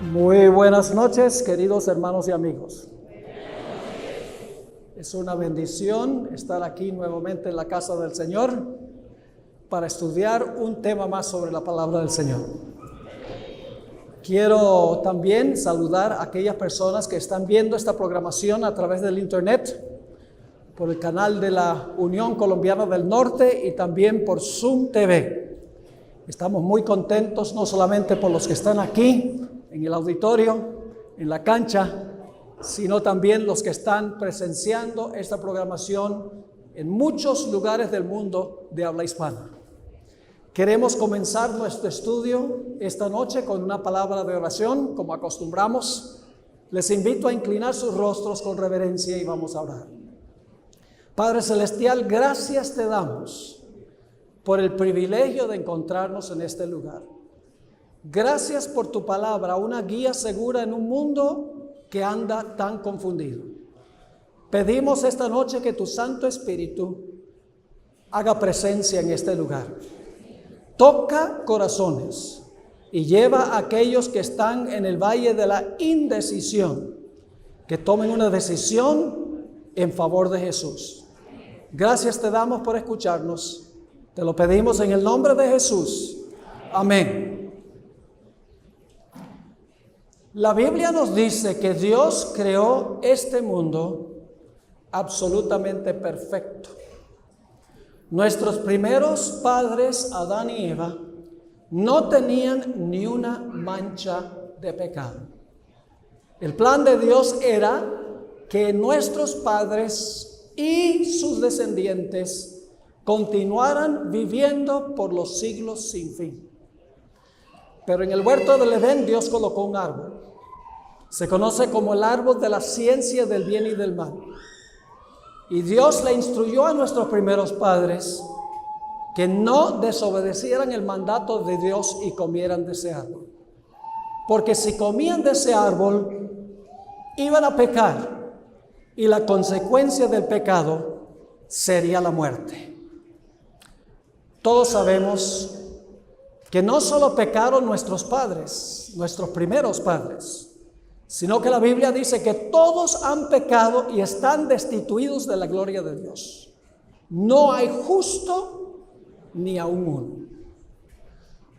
Muy buenas noches, queridos hermanos y amigos. Es una bendición estar aquí nuevamente en la casa del Señor para estudiar un tema más sobre la palabra del Señor. Quiero también saludar a aquellas personas que están viendo esta programación a través del internet, por el canal de la Unión Colombiana del Norte y también por Zoom TV. Estamos muy contentos, no solamente por los que están aquí en el auditorio, en la cancha, sino también los que están presenciando esta programación en muchos lugares del mundo de habla hispana. Queremos comenzar nuestro estudio esta noche con una palabra de oración, como acostumbramos. Les invito a inclinar sus rostros con reverencia y vamos a orar. Padre Celestial, gracias te damos por el privilegio de encontrarnos en este lugar. Gracias por tu palabra, una guía segura en un mundo que anda tan confundido. Pedimos esta noche que tu Santo Espíritu haga presencia en este lugar. Toca corazones y lleva a aquellos que están en el valle de la indecisión, que tomen una decisión en favor de Jesús. Gracias te damos por escucharnos. Te lo pedimos en el nombre de Jesús. Amén. La Biblia nos dice que Dios creó este mundo absolutamente perfecto. Nuestros primeros padres, Adán y Eva, no tenían ni una mancha de pecado. El plan de Dios era que nuestros padres y sus descendientes continuaran viviendo por los siglos sin fin. Pero en el huerto del Edén Dios colocó un árbol. Se conoce como el árbol de la ciencia del bien y del mal. Y Dios le instruyó a nuestros primeros padres que no desobedecieran el mandato de Dios y comieran de ese árbol. Porque si comían de ese árbol, iban a pecar. Y la consecuencia del pecado sería la muerte. Todos sabemos que no solo pecaron nuestros padres, nuestros primeros padres, sino que la Biblia dice que todos han pecado y están destituidos de la gloria de Dios. No hay justo ni aun uno.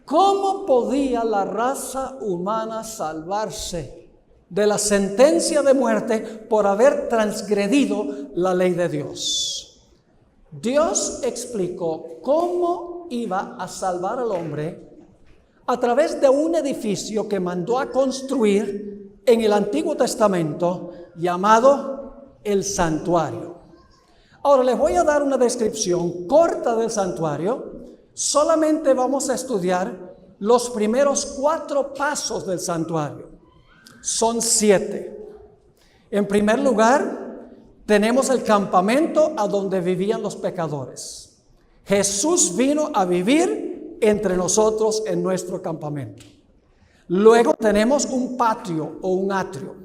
¿Cómo podía la raza humana salvarse de la sentencia de muerte por haber transgredido la ley de Dios? Dios explicó cómo iba a salvar al hombre a través de un edificio que mandó a construir en el Antiguo Testamento llamado el santuario. Ahora les voy a dar una descripción corta del santuario. Solamente vamos a estudiar los primeros 4 pasos del santuario. Son 7. En primer lugar, tenemos el campamento a donde vivían los pecadores. Jesús vino a vivir entre nosotros en nuestro campamento. Luego tenemos un patio o un atrio.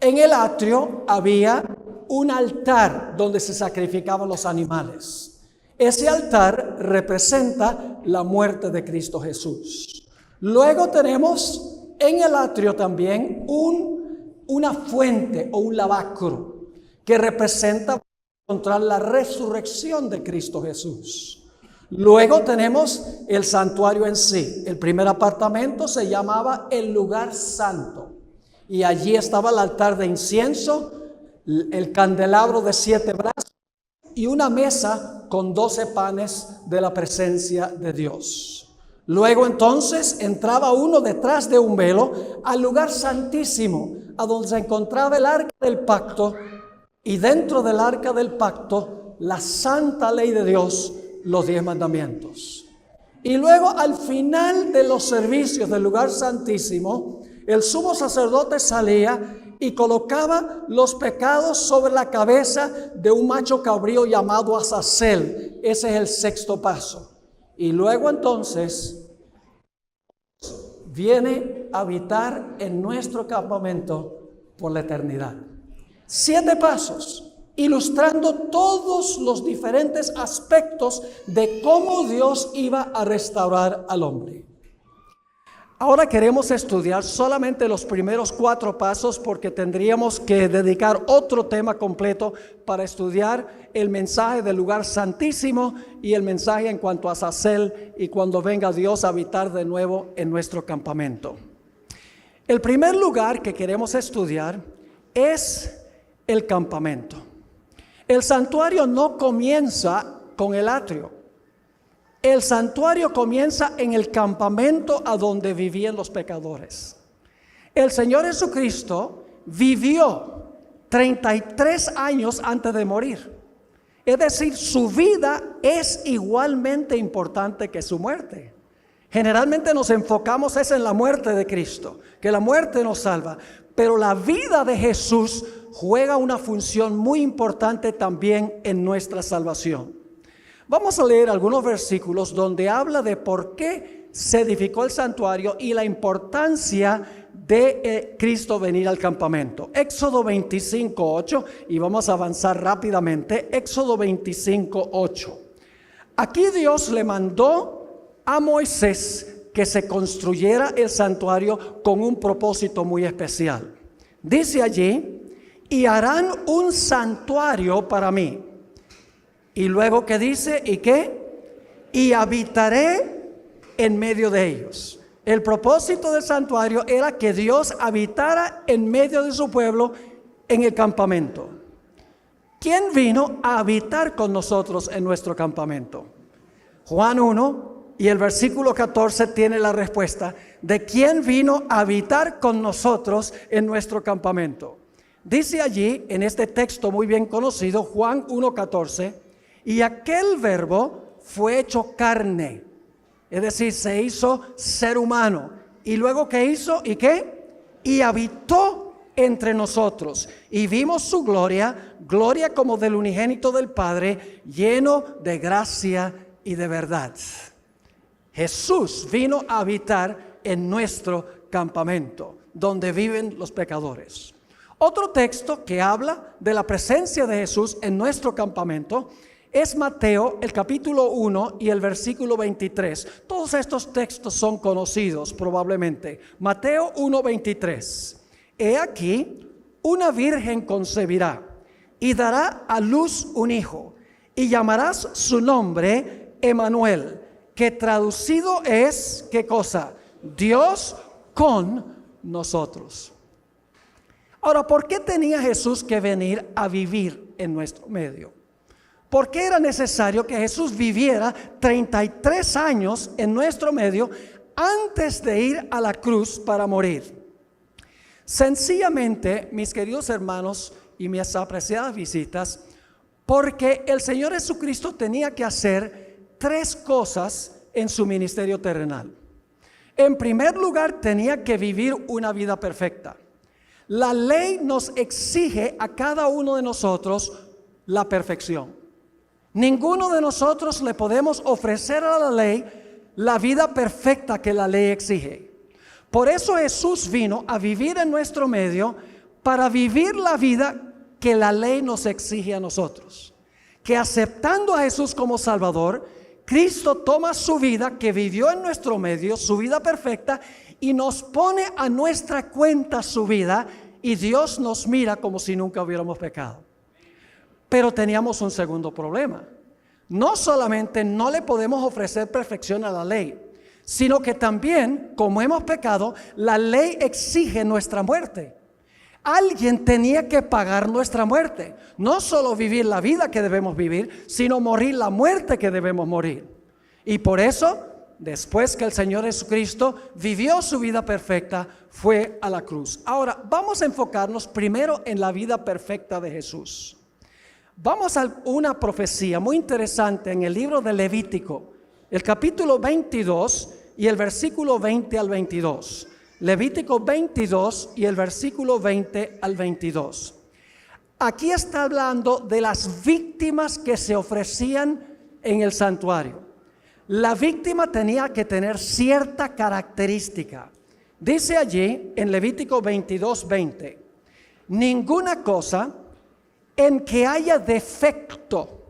En el atrio había un altar donde se sacrificaban los animales. Ese altar representa la muerte de Cristo Jesús. Luego tenemos en el atrio también una fuente o un lavacro que representa encontrar la resurrección de Cristo Jesús. Luego tenemos el santuario en sí. El primer apartamento se llamaba el lugar santo y allí estaba el altar de incienso, el candelabro de 7 brazos y una mesa con 12 panes de la presencia de Dios. Luego entonces entraba uno detrás de un velo al lugar santísimo, a donde se encontraba el arca del pacto, y dentro del arca del pacto la santa ley de Dios, los 10 mandamientos. Y luego al final de los servicios del lugar santísimo, el sumo sacerdote salía y colocaba los pecados sobre la cabeza de un macho cabrío llamado Azazel. Ese es el 6º paso. Y luego entonces viene a habitar en nuestro campamento por la eternidad. 7 pasos, ilustrando todos los diferentes aspectos de cómo Dios iba a restaurar al hombre. Ahora queremos estudiar solamente los primeros 4 pasos porque tendríamos que dedicar otro tema completo para estudiar el mensaje del lugar santísimo y el mensaje en cuanto a Azazel y cuando venga Dios a habitar de nuevo en nuestro campamento. El primer lugar que queremos estudiar es el campamento. El santuario no comienza con el atrio. El santuario comienza en el campamento a donde vivían los pecadores. El Señor Jesucristo vivió 33 años antes de morir. Es decir, su vida es igualmente importante que su muerte. Generalmente nos enfocamos en la muerte de Cristo, que la muerte nos salva. Pero la vida de Jesús juega una función muy importante también en nuestra salvación. Vamos a leer algunos versículos donde habla de por qué se edificó el santuario y la importancia de Cristo venir al campamento. Éxodo 25:8, y vamos a avanzar rápidamente. Éxodo 25:8. Aquí Dios le mandó a Moisés que se construyera el santuario con un propósito muy especial. Dice allí: y harán un santuario para mí. Y luego que dice, ¿y qué? Y habitaré en medio de ellos. El propósito del santuario era que Dios habitara en medio de su pueblo en el campamento. ¿Quién vino a habitar con nosotros en nuestro campamento? Juan 1 y el versículo 14 tiene la respuesta de quién vino a habitar con nosotros en nuestro campamento. Dice allí, en este texto muy bien conocido, Juan 1:14, y aquel verbo fue hecho carne, es decir, se hizo ser humano. Y luego, ¿qué hizo? ¿Y qué? Y habitó entre nosotros. Y vimos su gloria, gloria como del unigénito del Padre, lleno de gracia y de verdad. Jesús vino a habitar en nuestro campamento, donde viven los pecadores. Otro texto que habla de la presencia de Jesús en nuestro campamento es Mateo, el capítulo 1 y el versículo 23. Todos estos textos son conocidos probablemente. Mateo 1:23. He aquí, una virgen concebirá y dará a luz un hijo, y llamarás su nombre Emmanuel, que traducido es, ¿qué cosa? Dios con nosotros. Ahora, ¿por qué tenía Jesús que venir a vivir en nuestro medio? ¿Por qué era necesario que Jesús viviera 33 años en nuestro medio antes de ir a la cruz para morir? Sencillamente, mis queridos hermanos y mis apreciadas visitas, porque el Señor Jesucristo tenía que hacer 3 cosas en su ministerio terrenal. En primer lugar, tenía que vivir una vida perfecta. La ley nos exige a cada uno de nosotros la perfección. Ninguno de nosotros le podemos ofrecer a la ley la vida perfecta que la ley exige. Por eso Jesús vino a vivir en nuestro medio para vivir la vida que la ley nos exige a nosotros. Que aceptando a Jesús como Salvador, Cristo toma su vida que vivió en nuestro medio, su vida perfecta, y nos pone a nuestra cuenta su vida, y Dios nos mira como si nunca hubiéramos pecado. Pero teníamos un segundo problema. No solamente no le podemos ofrecer perfección a la ley, sino que también, como hemos pecado, la ley exige nuestra muerte. Alguien tenía que pagar nuestra muerte. No solo vivir la vida que debemos vivir, sino morir la muerte que debemos morir. Y por eso, después que el Señor Jesucristo vivió su vida perfecta, fue a la cruz. Ahora, vamos a enfocarnos primero en la vida perfecta de Jesús. Vamos a una profecía muy interesante en el libro de Levítico, el capítulo 22 y el versículo 20 al 22. Levítico 22 y el versículo 20 al 22. Aquí está hablando de las víctimas que se ofrecían en el santuario. La víctima tenía que tener cierta característica. Dice allí en Levítico 22, 20: ninguna cosa en que haya defecto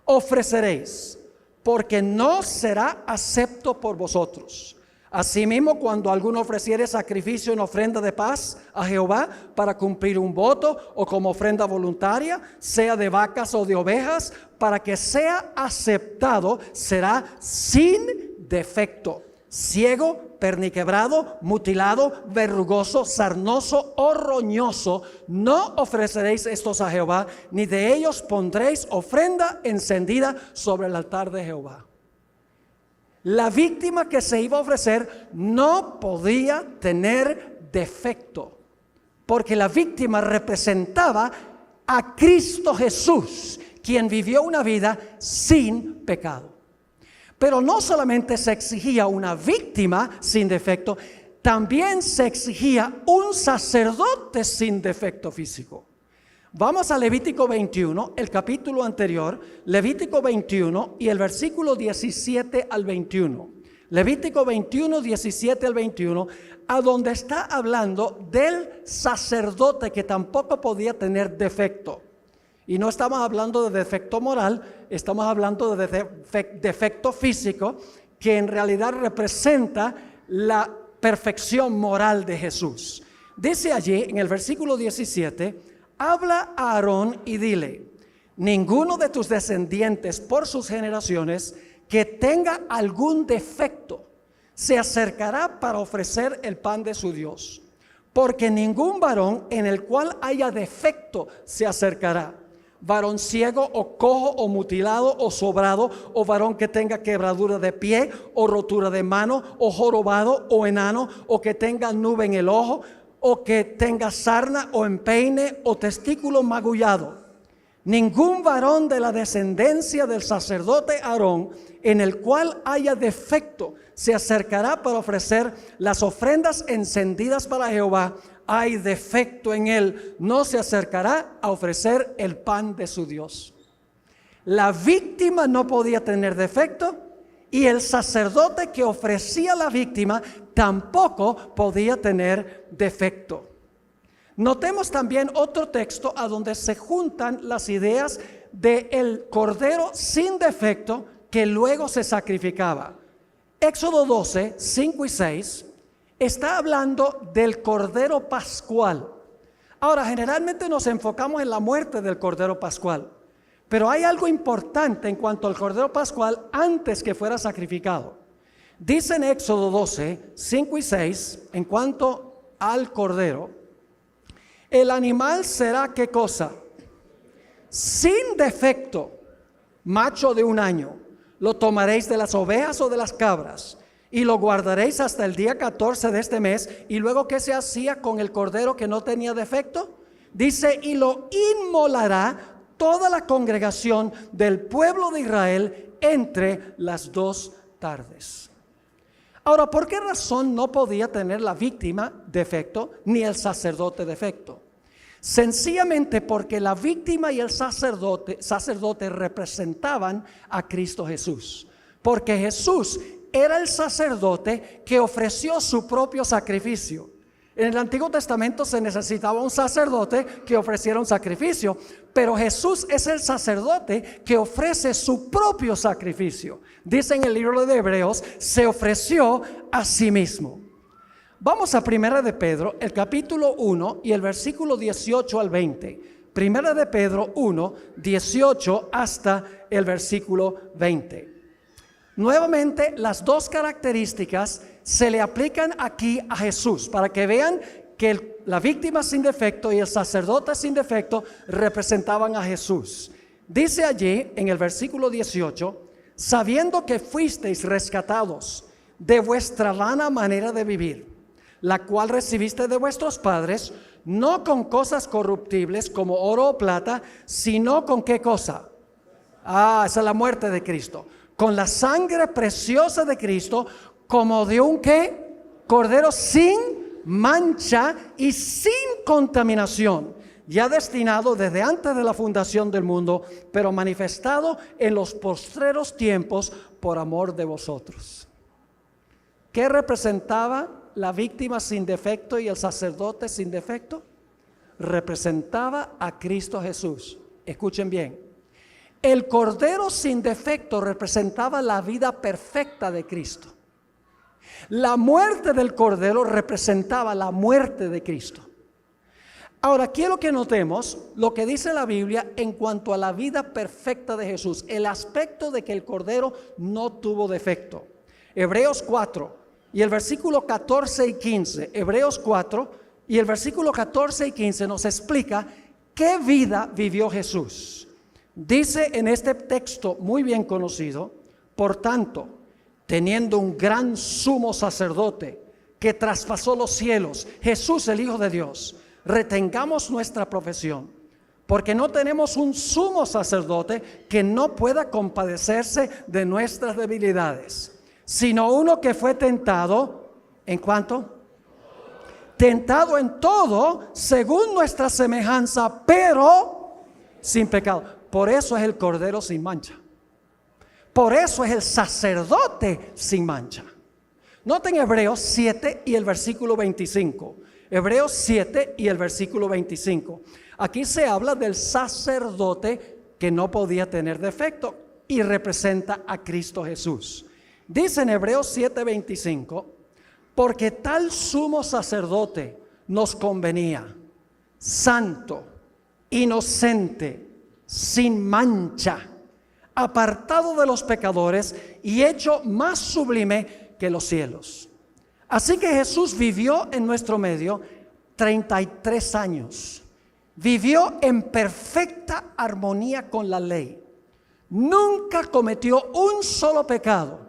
ofreceréis, porque no será acepto por vosotros. Asimismo, cuando alguno ofreciere sacrificio en ofrenda de paz a Jehová para cumplir un voto o como ofrenda voluntaria, sea de vacas o de ovejas, para que sea aceptado, será sin defecto, ciego, perniquebrado, mutilado, verrugoso, sarnoso o roñoso. No ofreceréis estos a Jehová, ni de ellos pondréis ofrenda encendida sobre el altar de Jehová. La víctima que se iba a ofrecer no podía tener defecto, porque la víctima representaba a Cristo Jesús, quien vivió una vida sin pecado. Pero no solamente se exigía una víctima sin defecto, también se exigía un sacerdote sin defecto físico. Vamos a Levítico 21, el capítulo anterior, Levítico 21 y el versículo 17 al 21. Levítico 21, 17 al 21, a donde está hablando del sacerdote que tampoco podía tener defecto. Y no estamos hablando de defecto moral, estamos hablando de defecto físico, que en realidad representa la perfección moral de Jesús. Dice allí en el versículo 17, habla a Aarón y dile: ninguno de tus descendientes por sus generaciones que tenga algún defecto se acercará para ofrecer el pan de su Dios, porque ningún varón en el cual haya defecto se acercará. Varón ciego o cojo o mutilado o sobrado, o varón que tenga quebradura de pie o rotura de mano, o jorobado o enano, o que tenga nube en el ojo, o que tenga sarna o empeine o testículo magullado. Ningún varón de la descendencia del sacerdote Aarón en el cual haya defecto se acercará para ofrecer las ofrendas encendidas para Jehová. Hay defecto en él, no se acercará a ofrecer el pan de su Dios. La víctima no podía tener defecto y el sacerdote que ofrecía a la víctima tampoco podía tener defecto. Notemos también otro texto a donde se juntan las ideas del cordero sin defecto que luego se sacrificaba. Éxodo 12, 5 y 6 está hablando del cordero pascual. Ahora, generalmente nos enfocamos en la muerte del cordero pascual, pero hay algo importante en cuanto al cordero pascual antes que fuera sacrificado. Dice en Éxodo 12, 5 y 6, en cuanto al cordero, el animal será ¿qué cosa? Sin defecto, macho de 1 año. Lo tomaréis de las ovejas o de las cabras y lo guardaréis hasta el día 14 de este mes. Y luego, ¿qué se hacía con el cordero que no tenía defecto? Dice, y lo inmolará toda la congregación del pueblo de Israel entre las 2 tardes. Ahora, ¿por qué razón no podía tener la víctima defecto ni el sacerdote defecto? Sencillamente porque la víctima y el sacerdote representaban a Cristo Jesús. Porque Jesús era el sacerdote que ofreció su propio sacrificio. En el Antiguo Testamento se necesitaba un sacerdote que ofreciera un sacrificio, pero Jesús es el sacerdote que ofrece su propio sacrificio. Dice en el libro de Hebreos, se ofreció a sí mismo. Vamos a Primera de Pedro, el capítulo 1 y el versículo 18 al 20. Primera de Pedro 1, 18 hasta el versículo 20. Nuevamente, las 2 características se le aplican aquí a Jesús para que vean que la víctima sin defecto y el sacerdote sin defecto representaban a Jesús. Dice allí en el versículo 18, sabiendo que fuisteis rescatados de vuestra vana manera de vivir, la cual recibiste de vuestros padres, no con cosas corruptibles como oro o plata, sino con ¿qué cosa? Esa es la muerte de Cristo. Con la sangre preciosa de Cristo, como de un ¿qué? Cordero sin mancha y sin contaminación, ya destinado desde antes de la fundación del mundo, pero manifestado en los postreros tiempos por amor de vosotros. ¿Qué representaba la víctima sin defecto y el sacerdote sin defecto? Representaba a Cristo Jesús. Escuchen bien. El cordero sin defecto representaba la vida perfecta de Cristo. La muerte del Cordero representaba la muerte de Cristo. Ahora, quiero que notemos lo que dice la Biblia en cuanto a la vida perfecta de Jesús, el aspecto de que el Cordero no tuvo defecto. Hebreos 4 y el versículo 14 y 15, Hebreos 4 y el versículo 14 y 15 nos explica qué vida vivió Jesús. Dice en este texto muy bien conocido: por tanto, teniendo un gran sumo sacerdote que traspasó los cielos, Jesús el Hijo de Dios, retengamos nuestra profesión, porque no tenemos un sumo sacerdote que no pueda compadecerse de nuestras debilidades, sino uno que fue tentado, ¿en cuánto? Tentado en todo según nuestra semejanza, pero sin pecado. Por eso es el Cordero sin mancha. Por eso es el sacerdote sin mancha. Noten Hebreos 7 y el versículo 25. Hebreos 7 y el versículo 25. Aquí se habla del sacerdote que no podía tener defecto y representa a Cristo Jesús. Dice en Hebreos 7, 25: porque tal sumo sacerdote nos convenía, santo, inocente, sin mancha, apartado de los pecadores y hecho más sublime que los cielos. Así que Jesús vivió en nuestro medio 33 años. Vivió en perfecta armonía con la ley. Nunca cometió un solo pecado.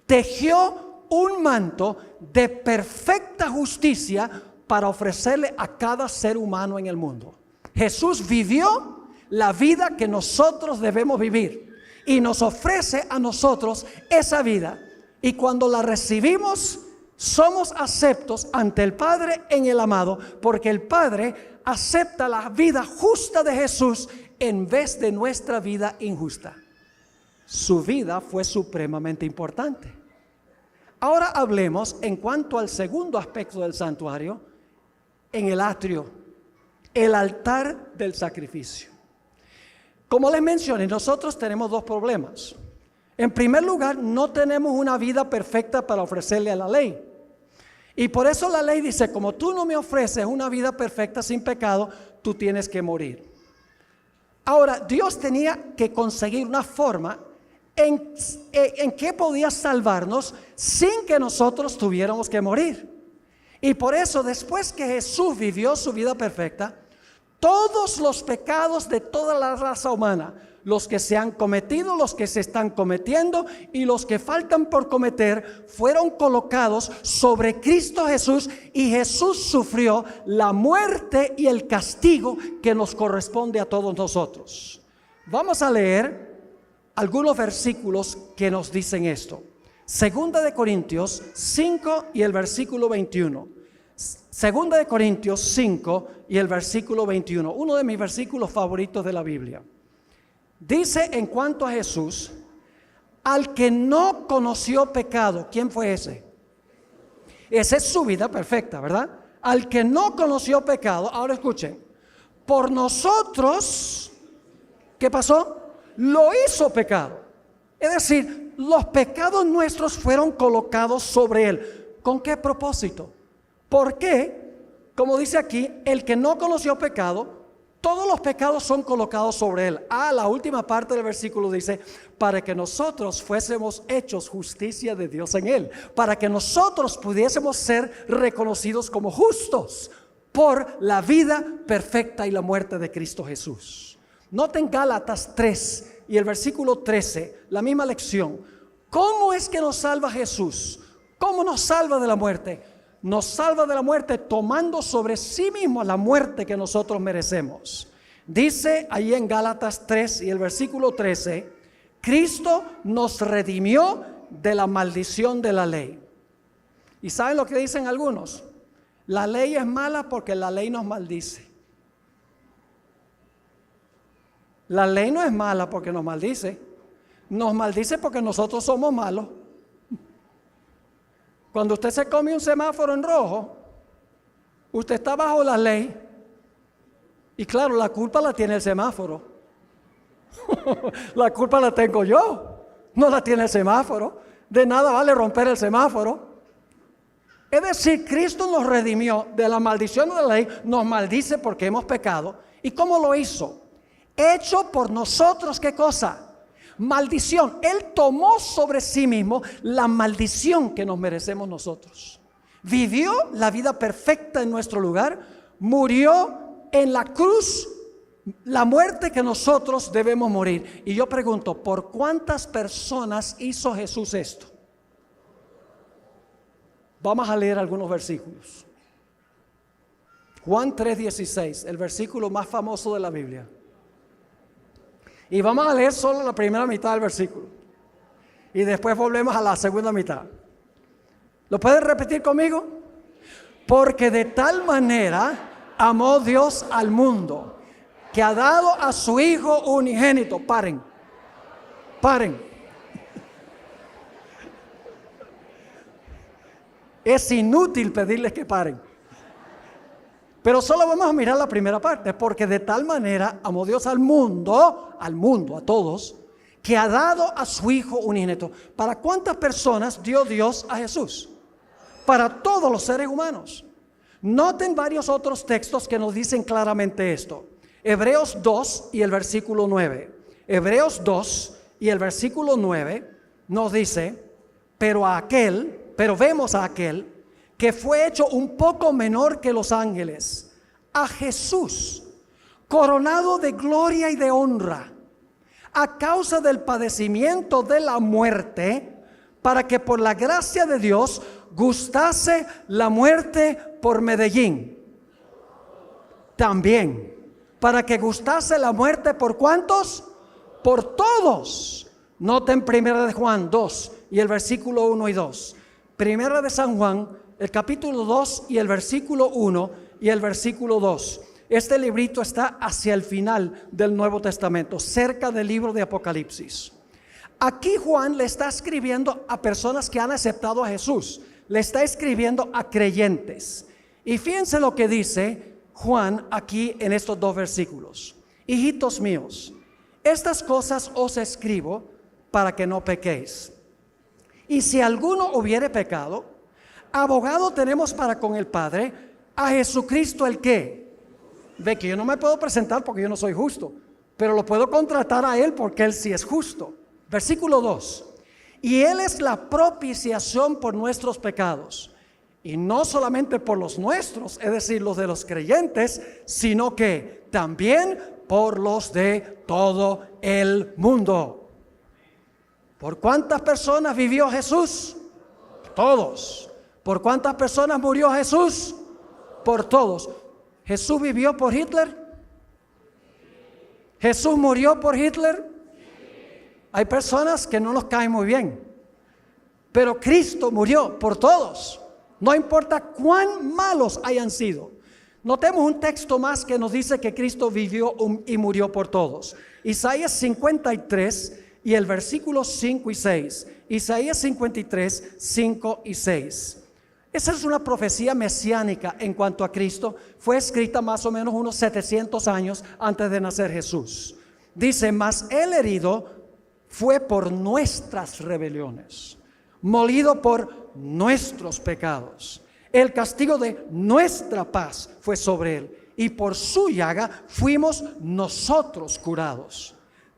Tejió un manto de perfecta justicia para ofrecerle a cada ser humano en el mundo. Jesús vivió la vida que nosotros debemos vivir y nos ofrece a nosotros esa vida. Y cuando la recibimos, somos aceptos ante el Padre en el amado, porque el Padre acepta la vida justa de Jesús en vez de nuestra vida injusta. Su vida fue supremamente importante. Ahora hablemos en cuanto al segundo aspecto del santuario, en el atrio, el altar del sacrificio. Como les mencioné, nosotros tenemos dos problemas. En primer lugar, no tenemos una vida perfecta para ofrecerle a la ley. Y por eso la ley dice: como tú no me ofreces una vida perfecta sin pecado, tú tienes que morir. Ahora, Dios tenía que conseguir una forma en que podía salvarnos sin que nosotros tuviéramos que morir. Y por eso, después que Jesús vivió su vida perfecta, todos los pecados de toda la raza humana, los que se han cometido, los que se están cometiendo y los que faltan por cometer, fueron colocados sobre Cristo Jesús, y Jesús sufrió la muerte y el castigo que nos corresponde a todos nosotros. Vamos a leer algunos versículos que nos dicen esto. Segunda de Corintios 5 y el versículo 21. Segunda de Corintios 5 y el versículo 21. Uno de mis versículos favoritos de la Biblia. Dice en cuanto a Jesús: al que no conoció pecado. ¿Quién fue ese? Esa es su vida perfecta, ¿verdad? Al que no conoció pecado. Ahora escuchen: por nosotros, ¿qué pasó? Lo hizo pecado. Es decir, los pecados nuestros fueron colocados sobre él. ¿Con qué propósito? Porque, como dice aquí, el que no conoció pecado, todos los pecados son colocados sobre él. La última parte del versículo dice: para que nosotros fuésemos hechos justicia de Dios en él, para que nosotros pudiésemos ser reconocidos como justos por la vida perfecta y la muerte de Cristo Jesús. Noten Gálatas 3 y el versículo 13, la misma lección. ¿Cómo es que nos salva Jesús? ¿Cómo nos salva de la muerte? Nos salva de la muerte tomando sobre sí mismo la muerte que nosotros merecemos. Dice ahí en Gálatas 3 y el versículo 13: Cristo nos redimió de la maldición de la ley. ¿Y saben lo que dicen algunos? La ley es mala porque la ley nos maldice. La ley no es mala porque nos maldice. Nos maldice porque nosotros somos malos. Cuando usted se come un semáforo en rojo, usted está bajo la ley. Y claro, la culpa la tiene el semáforo. La culpa la tengo yo, no la tiene el semáforo. De nada vale romper el semáforo. Es decir, Cristo nos redimió de la maldición de la ley, nos maldice porque hemos pecado. ¿Y cómo lo hizo? Hecho por nosotros, ¿qué cosa? Maldición. Él tomó sobre sí mismo la maldición que nos merecemos nosotros. Vivió la vida perfecta en nuestro lugar, murió en la cruz, la muerte que nosotros debemos morir. Y yo pregunto, ¿por cuántas personas hizo Jesús esto? Vamos a leer algunos versículos. Juan 3:16, el versículo más famoso de la Biblia. Y vamos a leer solo la primera mitad del versículo. Y después volvemos a la segunda mitad. ¿Lo pueden repetir conmigo? Porque de tal manera amó Dios al mundo, que ha dado a su Hijo unigénito. Paren. Es inútil pedirles que paren. Pero solo vamos a mirar la primera parte. Porque de tal manera amó Dios al mundo, a todos, que ha dado a su Hijo unigénito. ¿Para cuántas personas dio Dios a Jesús? Para todos los seres humanos. Noten varios otros textos que nos dicen claramente esto. Hebreos 2 y el versículo 9. Hebreos 2 y el versículo 9 nos dice, pero vemos a aquel que fue hecho un poco menor que los ángeles, a Jesús, coronado de gloria y de honra, a causa del padecimiento de la muerte, para que por la gracia de Dios gustase la muerte por Medellín. También, para que gustase la muerte por ¿cuántos? Por todos. Noten primera de Juan 2 y el versículo 1 y 2. Primera de San Juan, el capítulo 2 y el versículo 1 y el versículo 2. Este librito está hacia el final del Nuevo Testamento, cerca del libro de Apocalipsis. Aquí Juan le está escribiendo a personas que han aceptado a Jesús. Le está escribiendo a creyentes. Y fíjense lo que dice Juan aquí en estos dos versículos. Hijitos míos, estas cosas os escribo para que no pequéis. Y si alguno hubiere pecado, abogado tenemos para con el Padre, a Jesucristo el que. Ve que yo no me puedo presentar porque yo no soy justo, pero lo puedo contratar a Él porque Él sí es justo. Versículo 2. Y Él es la propiciación por nuestros pecados. Y no solamente por los nuestros, es decir, los de los creyentes, sino que también por los de todo el mundo. ¿Por cuántas personas vivió Jesús? Todos. ¿Por cuántas personas murió Jesús? Por todos. ¿Jesús vivió por Hitler? ¿Jesús murió por Hitler? Hay personas que no nos caen muy bien, pero Cristo murió por todos. No importa cuán malos hayan sido. Notemos un texto más que nos dice que Cristo vivió y murió por todos. Isaías 53 y el versículo 5 y 6. Isaías 53, 5 y 6. Esa es una profecía mesiánica en cuanto a Cristo. Fue escrita más o menos unos 700 años antes de nacer Jesús. Dice, mas el herido fue por nuestras rebeliones, molido por nuestros pecados. El castigo de nuestra paz fue sobre él, y por su llaga fuimos nosotros curados.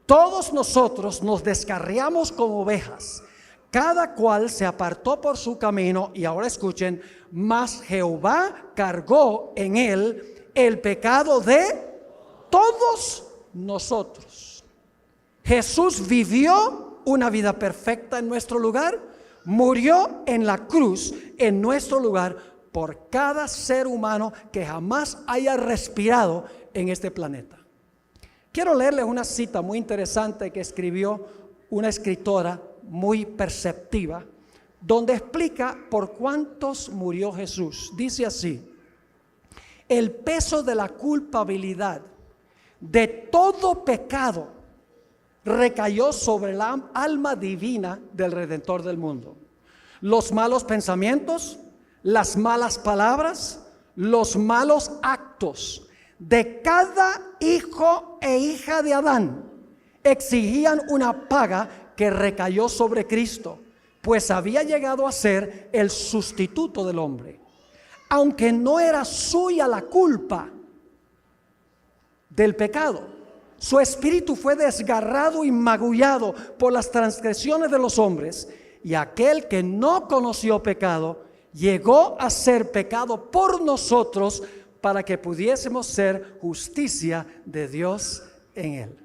Todos nosotros nos descarriamos como ovejas, cada cual se apartó por su camino. Y ahora escuchen, mas Jehová cargó en él el pecado de todos nosotros. Jesús vivió una vida perfecta en nuestro lugar, murió en la cruz en nuestro lugar por cada ser humano que jamás haya respirado en este planeta. Quiero leerles una cita muy interesante que escribió una escritora muy perceptiva, donde explica por cuántos murió Jesús. Dice así: el peso de la culpabilidad de todo pecado recayó sobre la alma divina del Redentor del mundo. Los malos pensamientos, las malas palabras, los malos actos de cada hijo e hija de Adán exigían una paga que recayó sobre Cristo. pues había llegado a ser el sustituto del hombre. Aunque no era suya la culpa del pecado, su espíritu fue desgarrado y magullado por las transgresiones de los hombres, y aquel que no conoció pecado llegó a ser pecado por nosotros para que pudiésemos ser justicia de Dios en él.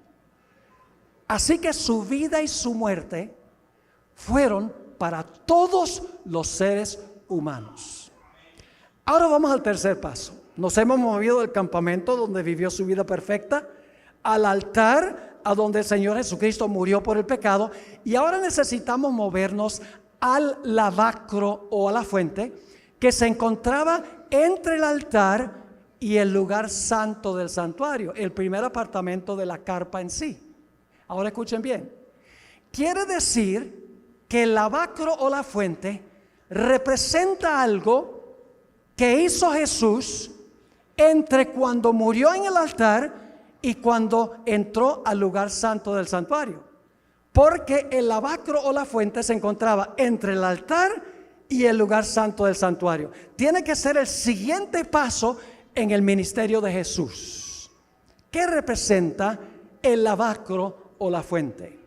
Así que su vida y su muerte fueron para todos los seres humanos. Ahora vamos al tercer paso. Nos hemos movido del campamento donde vivió su vida perfecta al altar a donde el Señor Jesucristo murió por el pecado, y ahora necesitamos movernos al lavacro o a la fuente que se encontraba entre el altar y el lugar santo del santuario, el primer apartamento de la carpa en sí. Ahora escuchen bien. Quiere decir que el lavacro o la fuente representa algo que hizo Jesús entre cuando murió en el altar y cuando entró al lugar santo del santuario. Porque el lavacro o la fuente se encontraba entre el altar y el lugar santo del santuario. Tiene que ser el siguiente paso en el ministerio de Jesús. ¿Qué representa el lavacro o la fuente?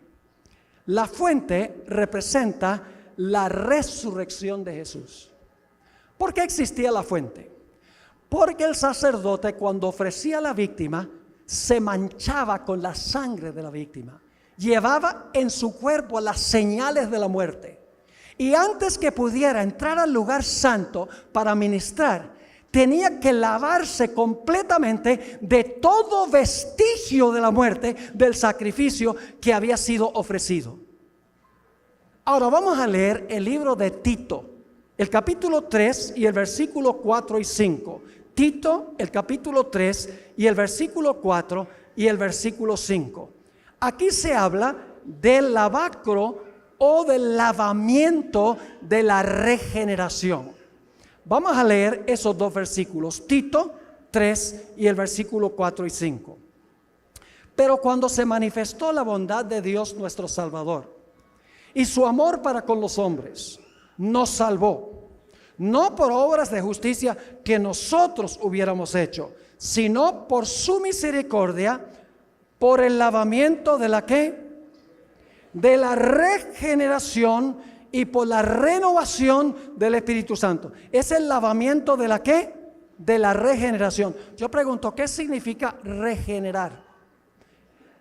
La fuente representa la resurrección de Jesús. ¿Por qué existía la fuente? Porque el sacerdote, cuando ofrecía a la víctima, se manchaba con la sangre de la víctima. Llevaba en su cuerpo las señales de la muerte. Y antes que pudiera entrar al lugar santo para ministrar, tenía que lavarse completamente de todo vestigio de la muerte, del sacrificio que había sido ofrecido. Ahora vamos a leer el libro de Tito, el capítulo 3 y el versículo 4 y 5. Tito, el capítulo 3 y el versículo 4 y el versículo 5. Aquí se habla del lavacro o del lavamiento de la regeneración. Vamos a leer esos dos versículos, Tito 3 y el versículo 4 y 5. Pero cuando se manifestó la bondad de Dios nuestro Salvador y su amor para con los hombres, nos salvó, no por obras de justicia que nosotros hubiéramos hecho, sino por su misericordia, por el lavamiento de la ¿qué? De la regeneración y por la renovación del Espíritu Santo. Es el lavamiento de la ¿qué? De la regeneración. Yo pregunto, ¿qué significa regenerar?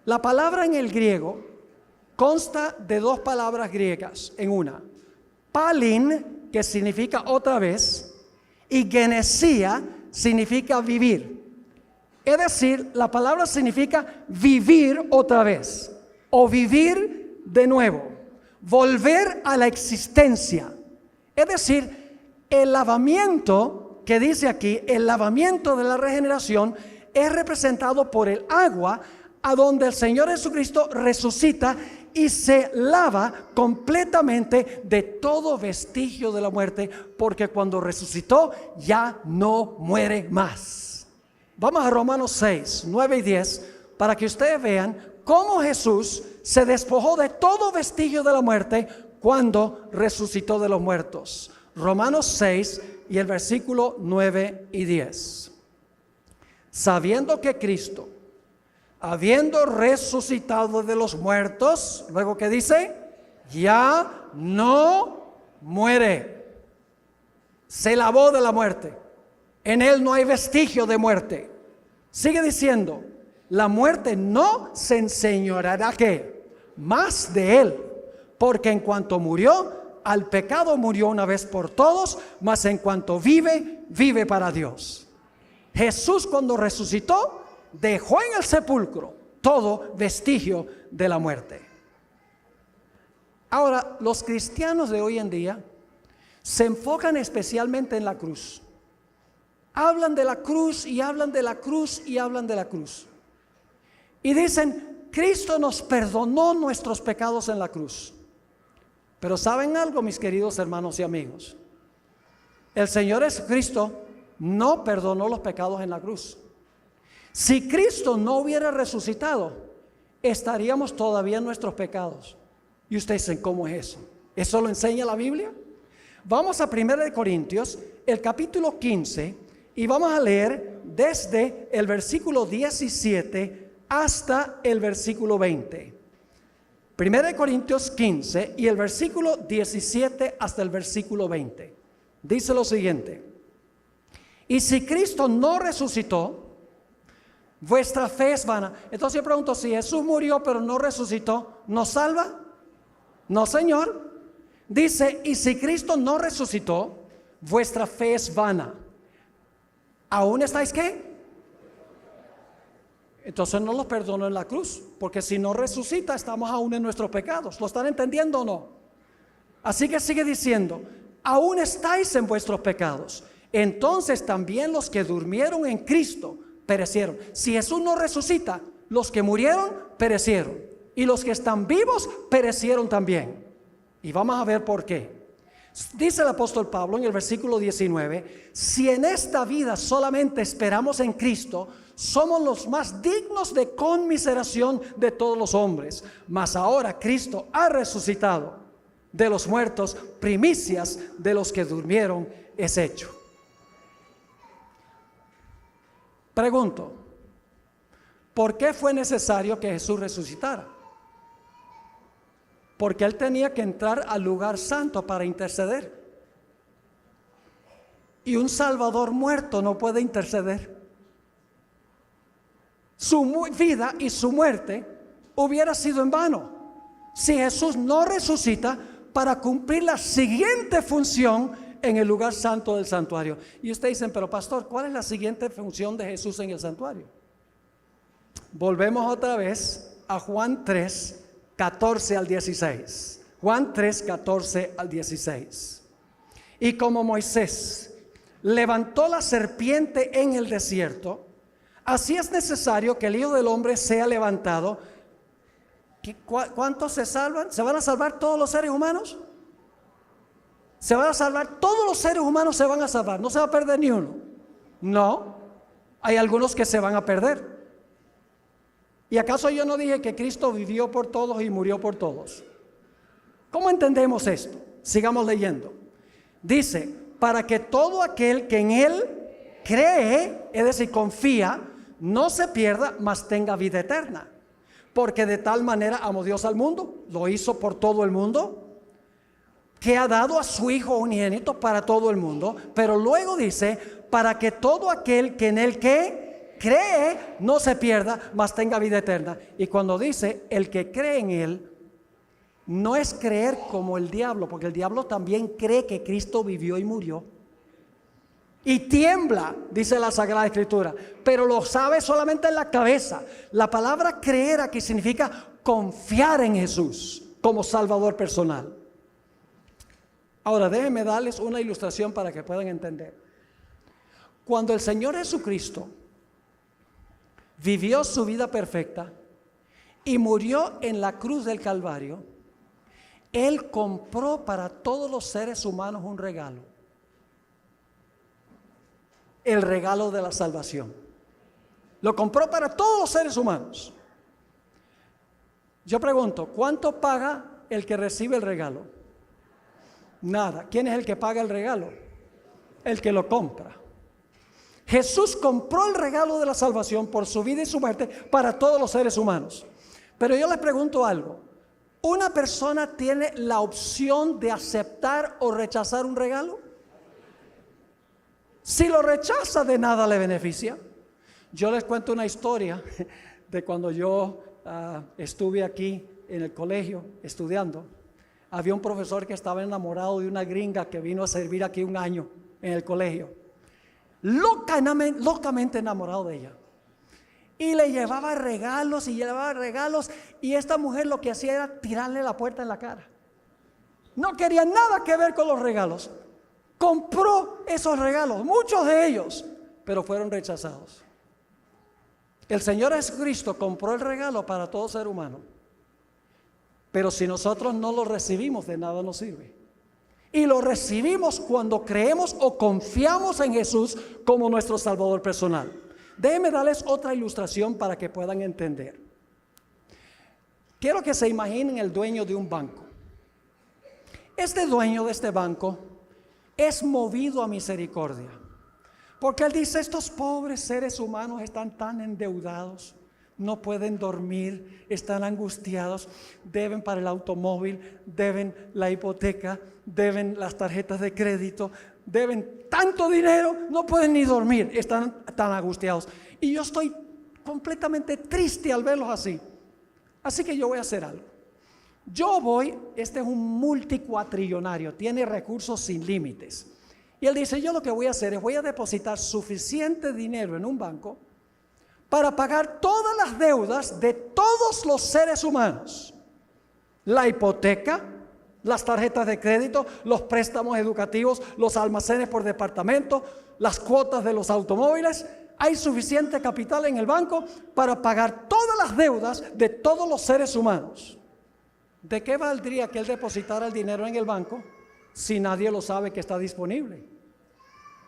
La palabra en el griego consta de dos palabras griegas en una. Palin, que significa otra vez, y genesia significa vivir. Es decir, la palabra significa vivir otra vez o vivir de nuevo, volver a la existencia. Es decir, el lavamiento que dice aquí, el lavamiento de la regeneración, es representado por el agua a donde el Señor Jesucristo resucita y se lava completamente de todo vestigio de la muerte, porque cuando resucitó ya no muere más. Vamos a Romanos 6, 9 y 10 para que ustedes vean cómo Jesús se despojó de todo vestigio de la muerte cuando resucitó de los muertos. Romanos 6 y el versículo 9 y 10. Sabiendo que Cristo, habiendo resucitado de los muertos, luego que dice, ya no muere. Se lavó de la muerte. En él no hay vestigio de muerte. Sigue diciendo, la muerte no se enseñoreará ¿qué? Más de él, porque en cuanto murió, al pecado murió una vez por todos, mas en cuanto vive, vive para Dios. Jesús, cuando resucitó, dejó en el sepulcro todo vestigio de la muerte. Ahora, los cristianos de hoy en día se enfocan especialmente en la cruz. Hablan de la cruz y hablan de la cruz y hablan de la cruz. Y dicen, Cristo nos perdonó nuestros pecados en la cruz. Pero ¿saben algo, mis queridos hermanos y amigos? El Señor Jesucristo no perdonó los pecados en la cruz. Si Cristo no hubiera resucitado, estaríamos todavía en nuestros pecados. Y ustedes dicen, ¿cómo es eso? ¿Eso lo enseña la Biblia? Vamos a 1 Corintios, el capítulo 15, y vamos a leer desde el versículo 17 hasta el versículo 20. 1 Corintios 15 y el versículo 17 hasta el versículo 20. Dice lo siguiente: y si Cristo no resucitó, vuestra fe es vana. Entonces yo pregunto, si Jesús murió pero no resucitó, ¿nos salva? No, Señor. Dice, y si Cristo no resucitó, vuestra fe es vana. ¿Aún estáis qué? Entonces no los perdonó en la cruz, porque si no resucita estamos aún en nuestros pecados. ¿Lo están entendiendo o no? Así que sigue diciendo, aún estáis en vuestros pecados. Entonces también los que durmieron en Cristo perecieron. Si Jesús no resucita, los que murieron perecieron, y los que están vivos perecieron también. Y vamos a ver por qué. Dice el apóstol Pablo en el versículo 19, si en esta vida solamente esperamos en Cristo, somos los más dignos de conmiseración de todos los hombres. Mas ahora Cristo ha resucitado de los muertos, primicias de los que durmieron es hecho. Pregunto, ¿por qué fue necesario que Jesús resucitara? Porque Él tenía que entrar al lugar santo para interceder. Y un Salvador muerto no puede interceder. Su vida y su muerte hubiera sido en vano si Jesús no resucita para cumplir la siguiente función en el lugar santo del santuario. Y ustedes dicen, pero pastor, ¿cuál es la siguiente función de Jesús en el santuario? Volvemos otra vez a Juan 3, 14 al 16. Juan 3, 14 al 16. Y como Moisés levantó la serpiente en el desierto, así es necesario que el Hijo del Hombre sea levantado. ¿Cuántos se salvan? ¿Se van a salvar todos los seres humanos? ¿Se van a salvar? Todos los seres humanos se van a salvar. No se va a perder ni uno. No, hay algunos que se van a perder. ¿Y acaso yo no dije que Cristo vivió por todos y murió por todos? ¿Cómo entendemos esto? Sigamos leyendo. Dice, para que todo aquel que en Él cree, es decir, confía, no se pierda, mas tenga vida eterna. Porque de tal manera amó Dios al mundo, lo hizo por todo el mundo, que ha dado a su Hijo unigénito para todo el mundo. Pero luego dice, para que todo aquel que en Él cree no se pierda, mas tenga vida eterna. Y cuando dice el que cree en Él, no es creer como el diablo, porque el diablo también cree que Cristo vivió y murió y tiembla, dice la Sagrada Escritura, pero lo sabe solamente en la cabeza. La palabra creer aquí significa confiar en Jesús como Salvador personal. Ahora déjenme darles una ilustración para que puedan entender. Cuando el Señor Jesucristo vivió su vida perfecta y murió en la cruz del Calvario, Él compró para todos los seres humanos un regalo. El regalo de la salvación. Lo compró para todos los seres humanos. Yo pregunto, ¿cuánto paga el que recibe el regalo? Nada. ¿Quién es el que paga el regalo? El que lo compra. Jesús compró el regalo de la salvación por su vida y su muerte para todos los seres humanos. Pero yo les pregunto algo. ¿Una persona tiene la opción de aceptar o rechazar un regalo? Si lo rechaza, de nada le beneficia. Yo les cuento una historia de cuando yo estuve aquí en el colegio estudiando. Había un profesor que estaba enamorado de una gringa que vino a servir aquí un año en el colegio. Locamente enamorado de ella. Y le llevaba regalos y esta mujer lo que hacía era tirarle la puerta en la cara. No quería nada que ver con los regalos. Compró esos regalos, muchos de ellos, pero fueron rechazados. El Señor Jesucristo compró el regalo para todo ser humano, pero si nosotros no lo recibimos, de nada nos sirve. Y lo recibimos cuando creemos o confiamos en Jesús como nuestro Salvador personal. Déjenme darles otra ilustración para que puedan entender. Quiero que se imaginen el dueño de un banco. Este dueño de este banco es movido a misericordia, porque él dice: estos pobres seres humanos están tan endeudados, no pueden dormir, están angustiados, deben para el automóvil, deben la hipoteca, deben las tarjetas de crédito, deben tanto dinero, no pueden ni dormir, están tan angustiados. Y yo estoy completamente triste al verlos así. Así que yo voy a hacer algo. Este es un multicuatrillonario, tiene recursos sin límites. Y él dice: yo lo que voy a hacer es voy a depositar suficiente dinero en un banco para pagar todas las deudas de todos los seres humanos. La hipoteca, las tarjetas de crédito, los préstamos educativos, los almacenes por departamento, las cuotas de los automóviles. Hay suficiente capital en el banco para pagar todas las deudas de todos los seres humanos. ¿De qué valdría que él depositara el dinero en el banco si nadie lo sabe que está disponible?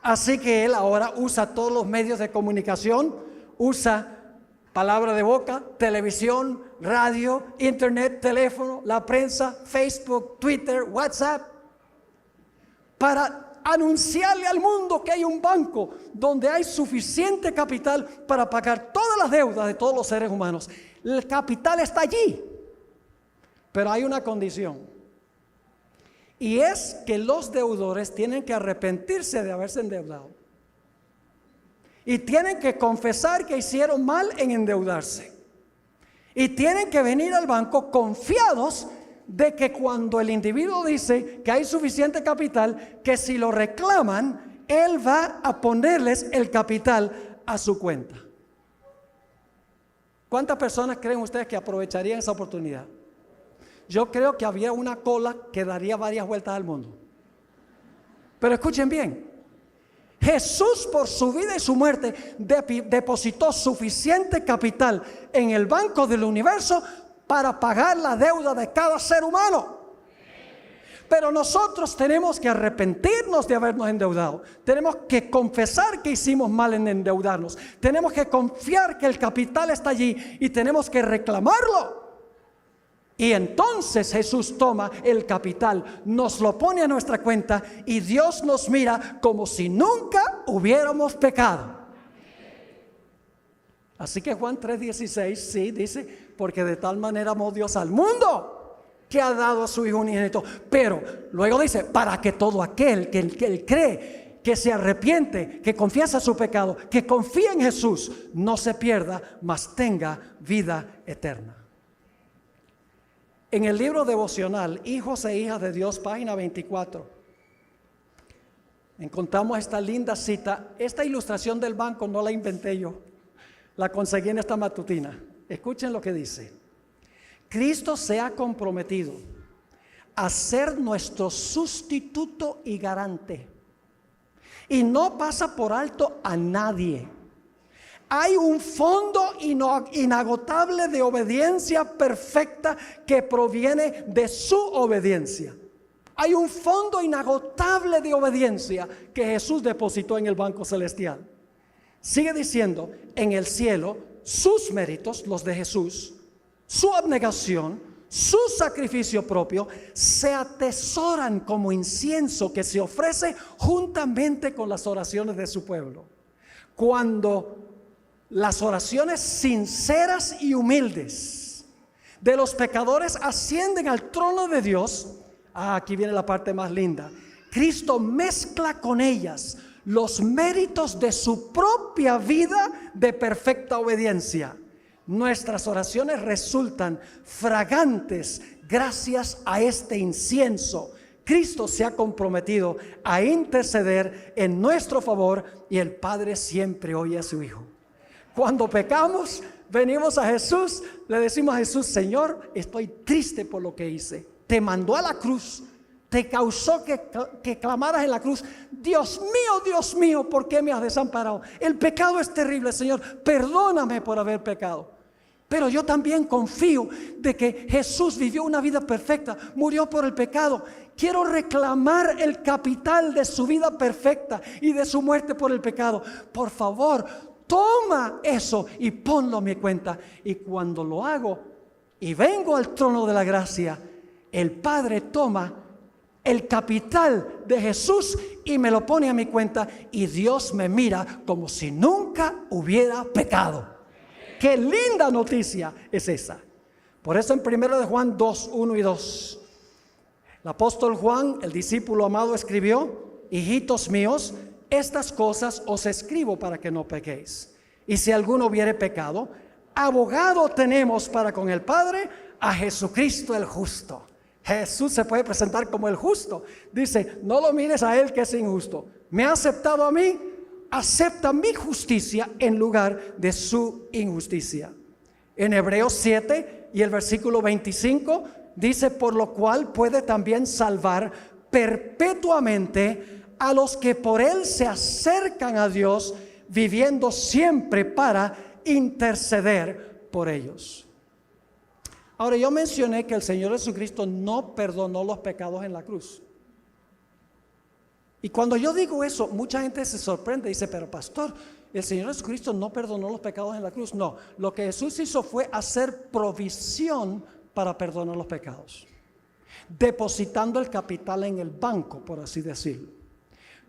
Así que él ahora usa todos los medios de comunicación, usa palabra de boca, televisión, radio, internet, teléfono, la prensa, Facebook, Twitter, WhatsApp, para anunciarle al mundo que hay un banco donde hay suficiente capital para pagar todas las deudas de todos los seres humanos. El capital está allí, pero hay una condición, y es que los deudores tienen que arrepentirse de haberse endeudado y tienen que confesar que hicieron mal en endeudarse, y tienen que venir al banco confiados de que cuando el individuo dice que hay suficiente capital, que si lo reclaman, él va a ponerles el capital a su cuenta. ¿Cuántas personas creen ustedes que aprovecharían esa oportunidad? Yo creo que había una cola que daría varias vueltas al mundo. Pero escuchen bien, Jesús por su vida y su muerte depositó suficiente capital en el banco del universo para pagar la deuda de cada ser humano. Pero nosotros tenemos que arrepentirnos de habernos endeudado. Tenemos que confesar que hicimos mal en endeudarnos. Tenemos que confiar que el capital está allí y tenemos que reclamarlo. Y entonces Jesús toma el capital, nos lo pone a nuestra cuenta y Dios nos mira como si nunca hubiéramos pecado. Así que Juan 3:16 sí dice: porque de tal manera amó Dios al mundo que ha dado a su Hijo unigénito. Pero luego dice: para que todo aquel que él cree, que se arrepiente, que confiesa su pecado, que confía en Jesús, no se pierda, mas tenga vida eterna. En el libro devocional Hijos e Hijas de Dios, página 24, encontramos esta linda cita. Esta ilustración del banco no la inventé yo, la conseguí en esta matutina. Escuchen lo que dice: Cristo se ha comprometido a ser nuestro sustituto y garante, y no pasa por alto a nadie. Hay un fondo inagotable de obediencia perfecta que proviene de su obediencia. Hay un fondo inagotable de obediencia que Jesús depositó en el banco celestial. Sigue diciendo: en el cielo, sus méritos, los de Jesús, su abnegación, su sacrificio propio, se atesoran como incienso que se ofrece juntamente con las oraciones de su pueblo. Cuando las oraciones sinceras y humildes de los pecadores ascienden al trono de Dios, aquí viene la parte más linda. Cristo mezcla con ellas los méritos de su propia vida de perfecta obediencia. Nuestras oraciones resultan fragantes gracias a este incienso. Cristo se ha comprometido a interceder en nuestro favor y el Padre siempre oye a su Hijo. Cuando pecamos, venimos a Jesús, le decimos a Jesús: Señor, estoy triste por lo que hice. Te mandó a la cruz, te causó que clamaras en la cruz: Dios mío, ¿por qué me has desamparado? El pecado es terrible, Señor, perdóname por haber pecado. Pero yo también confío de que Jesús vivió una vida perfecta, murió por el pecado. Quiero reclamar el capital de su vida perfecta y de su muerte por el pecado. Por favor, toma eso y ponlo a mi cuenta. Y cuando lo hago y vengo al trono de la gracia, el Padre toma el capital de Jesús y me lo pone a mi cuenta, y Dios me mira como si nunca hubiera pecado. ¡Qué linda noticia es esa! Por eso en 1 de Juan 2, 1 y 2, el apóstol Juan, el discípulo amado, escribió: hijitos míos, estas cosas os escribo para que no pequéis. Y si alguno hubiere pecado, abogado tenemos para con el Padre, a Jesucristo el justo. Jesús se puede presentar como el justo. Dice, no lo mires a él que es injusto. Me ha aceptado a mí, acepta mi justicia en lugar de su injusticia. En Hebreos 7 y el versículo 25 dice, por lo cual puede también salvar perpetuamente a los que por él se acercan a Dios, viviendo siempre para interceder por ellos. Ahora, yo mencioné que el Señor Jesucristo no perdonó los pecados en la cruz. Y cuando yo digo eso, mucha gente se sorprende y dice, pero pastor, el Señor Jesucristo no perdonó los pecados en la cruz. No, lo que Jesús hizo fue hacer provisión para perdonar los pecados, depositando el capital en el banco, por así decirlo.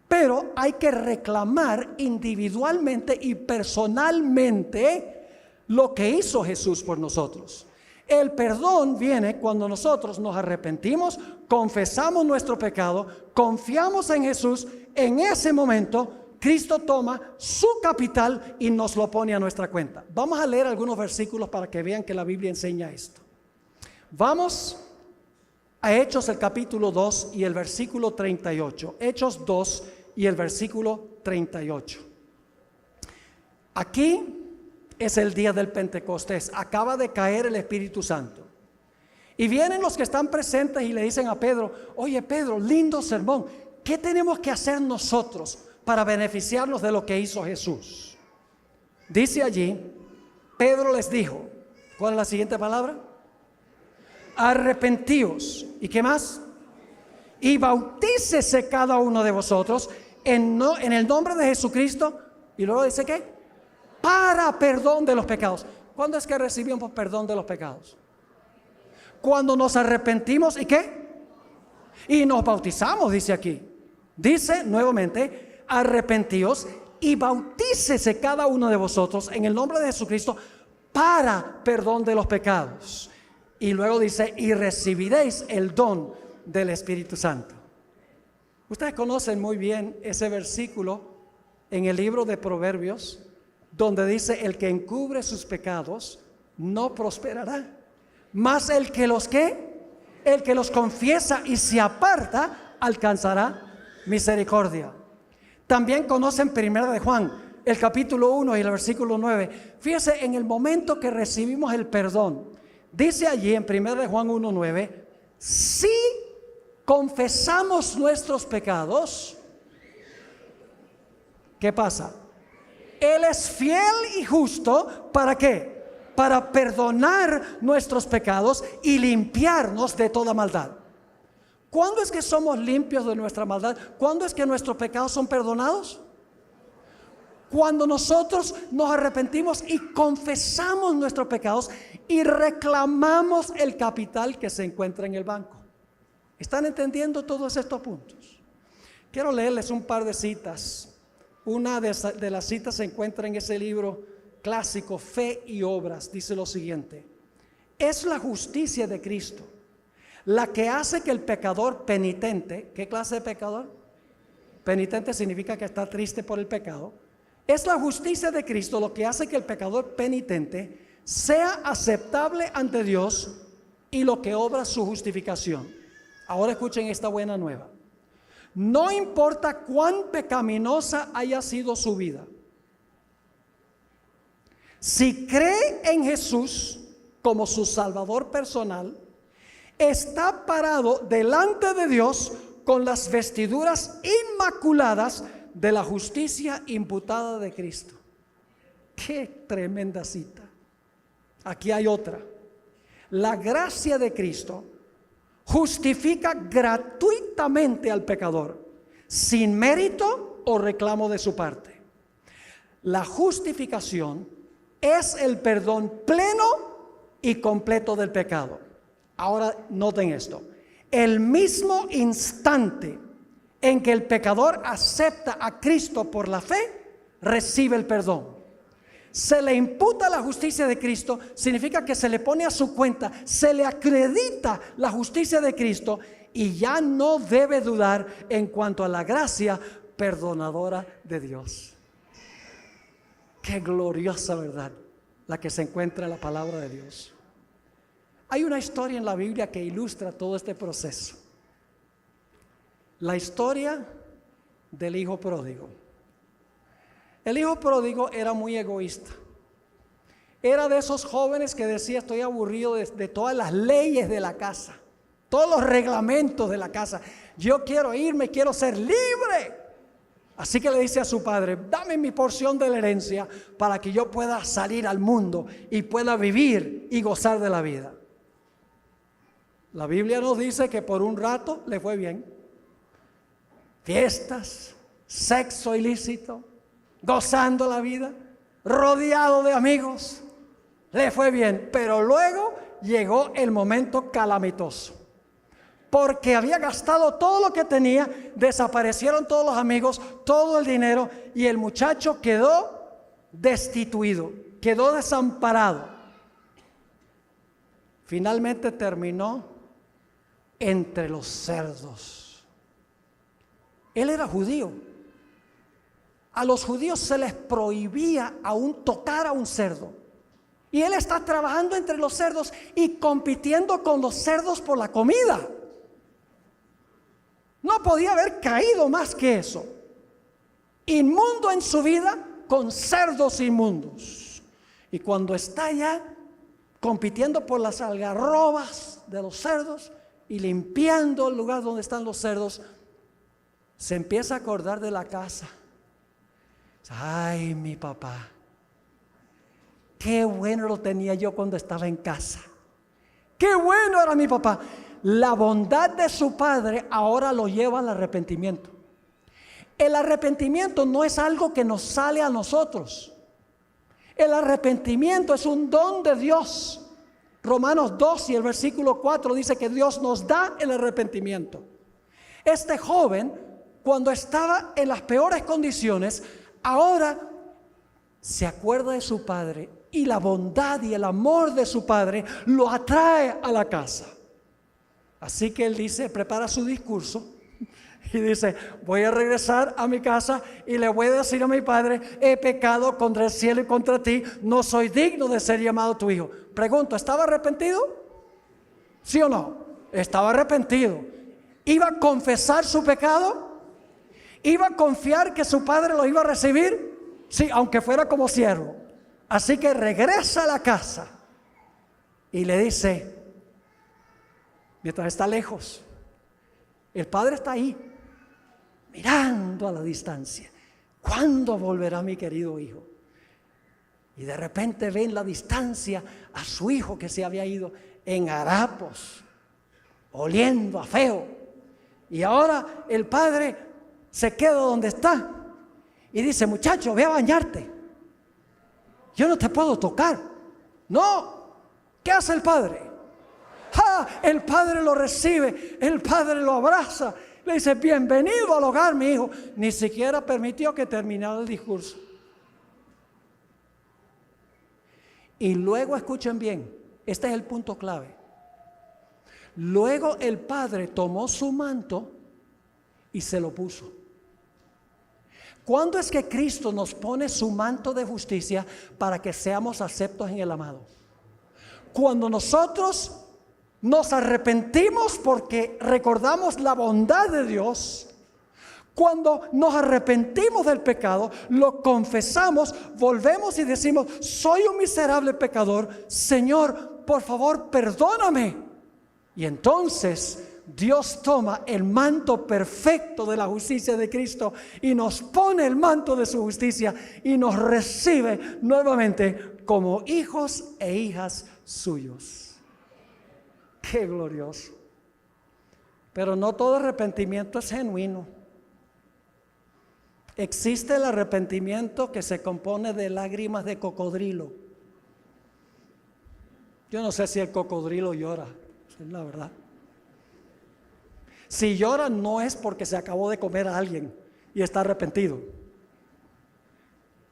Pero hay que reclamar individualmente y personalmente lo que hizo Jesús por nosotros. El perdón viene cuando nosotros nos arrepentimos, confesamos nuestro pecado, confiamos en Jesús. En ese momento, Cristo toma su capital y nos lo pone a nuestra cuenta. Vamos a leer algunos versículos para que vean que la Biblia enseña esto. Vamos a Hechos, el capítulo 2 y el versículo 38. Hechos 2 y el versículo 38. Aquí es el día del Pentecostés. Acaba de caer el Espíritu Santo. Y vienen los que están presentes y le dicen a Pedro, oye Pedro, lindo sermón. ¿Qué tenemos que hacer nosotros para beneficiarnos de lo que hizo Jesús? Dice allí, Pedro les dijo, ¿cuál es la siguiente palabra? Arrepentíos. ¿Y qué más? Y bautícese cada uno de vosotros en el nombre de Jesucristo. Y luego dice ¿qué? Para perdón de los pecados. ¿Cuándo es que recibimos perdón de los pecados? Cuando nos arrepentimos y ¿qué? Y nos bautizamos, dice aquí. Dice nuevamente, arrepentíos y bautícese cada uno de vosotros en el nombre de Jesucristo para perdón de los pecados. Y luego dice, y recibiréis el don del Espíritu Santo. Ustedes conocen muy bien ese versículo en el libro de Proverbios, donde dice, el que encubre sus pecados no prosperará, mas el que los confiesa y se aparta alcanzará misericordia. También conocen 1 de Juan, el capítulo 1 y el versículo 9. Fíjese, en el momento que recibimos el perdón, dice allí en 1 de Juan 1:9, si confesamos nuestros pecados, ¿qué pasa? Él es fiel y justo, ¿para qué? Para perdonar nuestros pecados y limpiarnos de toda maldad. ¿Cuándo es que somos limpios de nuestra maldad? ¿Cuándo es que nuestros pecados son perdonados? Cuando nosotros nos arrepentimos y confesamos nuestros pecados y reclamamos el capital que se encuentra en el banco. ¿Están entendiendo todos estos puntos? Quiero leerles un par de citas. Una de las citas se encuentra en ese libro clásico, Fe y Obras. Dice lo siguiente: es la justicia de Cristo la que hace que el pecador penitente, ¿qué clase de pecador? Penitente significa que está triste por el pecado. Es la justicia de Cristo lo que hace que el pecador penitente sea aceptable ante Dios y lo que obra su justificación. Ahora escuchen esta buena nueva. No importa cuán pecaminosa haya sido su vida, si cree en Jesús como su Salvador personal, está parado delante de Dios con las vestiduras inmaculadas de la justicia imputada de Cristo. Qué tremenda cita. Aquí hay otra. La gracia de Cristo justifica gratuitamente al pecador, sin mérito o reclamo de su parte. La justificación es el perdón pleno y completo del pecado. Ahora noten esto: El mismo instante en que el pecador acepta a Cristo por la fe, recibe el perdón. Se le imputa la justicia de Cristo, significa que se le pone a su cuenta, se le acredita la justicia de Cristo y ya no debe dudar en cuanto a la gracia perdonadora de Dios. Qué gloriosa verdad la que se encuentra en la palabra de Dios. Hay una historia en la Biblia que ilustra todo este proceso. La historia del hijo pródigo. El hijo pródigo era muy egoísta. Era de esos jóvenes que decía: estoy aburrido de todas las leyes de la casa, todos los reglamentos de la casa. Yo quiero irme, quiero ser libre. Así que le dice a su padre: dame mi porción de la herencia para que yo pueda salir al mundo y pueda vivir y gozar de la vida. La Biblia nos dice que por un rato le fue bien. Fiestas, sexo ilícito, gozando la vida, rodeado de amigos, le fue bien. Pero luego llegó el momento calamitoso, porque había gastado todo lo que tenía, desaparecieron todos los amigos, todo el dinero, y el muchacho quedó destituido, quedó desamparado. Finalmente terminó entre los cerdos. Él era judío. A los judíos se les prohibía aún tocar a un cerdo. Y él está trabajando entre los cerdos y compitiendo con los cerdos por la comida. No podía haber caído más que eso. Inmundo en su vida con cerdos inmundos. Y cuando está ya compitiendo por las algarrobas de los cerdos y limpiando el lugar donde están los cerdos, se empieza a acordar de la casa. Ay, mi papá, qué bueno lo tenía yo cuando estaba en casa. Qué bueno era mi papá. La bondad de su padre ahora lo lleva al arrepentimiento. El arrepentimiento no es algo que nos sale a nosotros. El arrepentimiento es un don de Dios. Romanos 2 y el versículo 4 dice que Dios nos da el arrepentimiento. Este joven, cuando estaba en las peores condiciones, ahora se acuerda de su padre y la bondad y el amor de su padre lo atrae a la casa. Así que él dice, prepara su discurso y dice: voy a regresar a mi casa y le voy a decir a mi padre: he pecado contra el cielo y contra ti, no soy digno de ser llamado tu hijo. Pregunto, ¿estaba arrepentido? ¿Sí o no? Estaba arrepentido. ¿Iba a confesar su pecado? ¿Iba a confiar que su padre lo iba a recibir? Sí, aunque fuera como siervo. Así que regresa a la casa y le dice, mientras está lejos, el padre está ahí, mirando a la distancia: ¿cuándo volverá mi querido hijo? Y de repente ve en la distancia a su hijo que se había ido en harapos, oliendo a feo. Y ahora el padre se queda donde está y dice: muchacho, ve a bañarte, yo no te puedo tocar. No. ¿Qué hace el padre? El padre lo recibe, el padre lo abraza, le dice: bienvenido al hogar, mi hijo. Ni siquiera permitió que terminara el discurso. Y luego, escuchen bien, este es el punto clave. Luego el padre tomó su manto y se lo puso. ¿Cuándo es que Cristo nos pone su manto de justicia para que seamos aceptos en el amado? Cuando nosotros nos arrepentimos porque recordamos la bondad de Dios. Cuando nos arrepentimos del pecado, lo confesamos, volvemos y decimos: soy un miserable pecador, Señor, por favor, perdóname. Y entonces Dios toma el manto perfecto de la justicia de Cristo y nos pone el manto de su justicia y nos recibe nuevamente como hijos e hijas suyos. ¡Qué glorioso! Pero no todo arrepentimiento es genuino. Existe el arrepentimiento que se compone de lágrimas de cocodrilo. Yo no sé si el cocodrilo llora, es la verdad. Si llora no es porque se acabó de comer a alguien y está arrepentido.